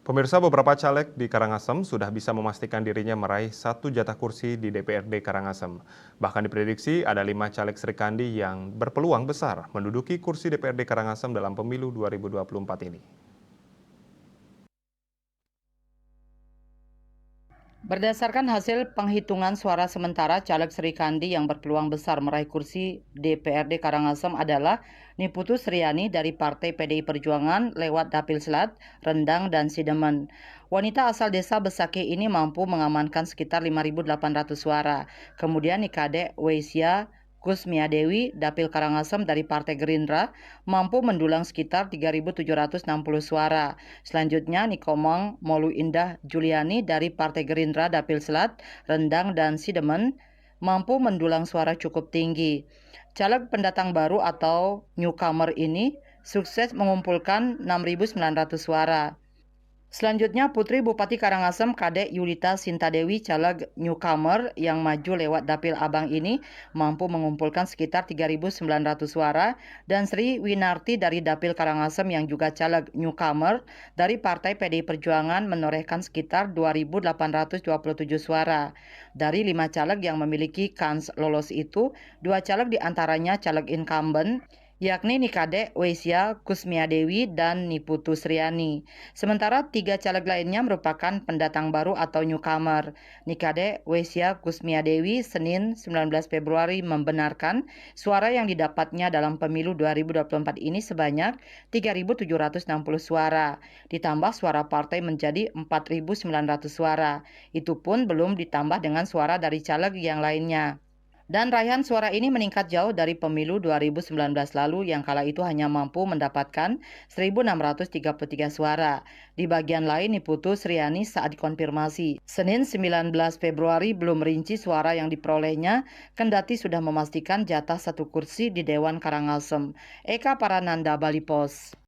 Pemirsa, beberapa caleg di Karangasem sudah bisa memastikan dirinya meraih satu jatah kursi di DPRD Karangasem. Bahkan diprediksi ada 5 caleg Serikandi yang berpeluang besar menduduki kursi DPRD Karangasem dalam pemilu 2024 ini. Berdasarkan hasil penghitungan suara sementara, caleg Serikandi yang berpeluang besar meraih kursi DPRD Karangasem adalah Niputu Sriani dari Partai PDI Perjuangan lewat Dapil Selat, Rendang, dan Sidemen. Wanita asal desa Besaki ini mampu mengamankan sekitar 5.800 suara. Kemudian Nikade Weisya Kusmiadewi Dapil Karangasem dari Partai Gerindra mampu mendulang sekitar 3.760 suara. Selanjutnya Nikomang Molu Indah Juliani dari Partai Gerindra Dapil Selat, Rendang, dan Sidemen mampu mendulang suara cukup tinggi. Caleg pendatang baru atau newcomer ini sukses mengumpulkan 6.900 suara. Selanjutnya Putri Bupati Karangasem Kadek Yulita Sintadewi caleg newcomer yang maju lewat Dapil Abang ini mampu mengumpulkan sekitar 3.900 suara dan Sri Winarti dari Dapil Karangasem yang juga caleg newcomer dari Partai PDI Perjuangan menorehkan sekitar 2.827 suara. Dari 5 caleg yang memiliki kans lolos itu, 2 caleg diantaranya caleg incumbent yakni Nikade Weisya Kusmiadewi dan Niputu Sriani. Sementara 3 caleg lainnya merupakan pendatang baru atau newcomer. Nikade Weisya Kusmiadewi Senin 19 Februari membenarkan suara yang didapatnya dalam pemilu 2024 ini sebanyak 3.760 suara. Ditambah suara partai menjadi 4.900 suara. Itu pun belum ditambah dengan suara dari caleg yang lainnya. Dan raihan suara ini meningkat jauh dari pemilu 2019 lalu yang kala itu hanya mampu mendapatkan 1.633 suara. Di bagian lain, Niputu Sriani saat dikonfirmasi Senin 19 Februari belum merinci suara yang diperolehnya, kendati sudah memastikan jatah satu kursi di Dewan Karangasem. Eka Parananda, Bali Pos.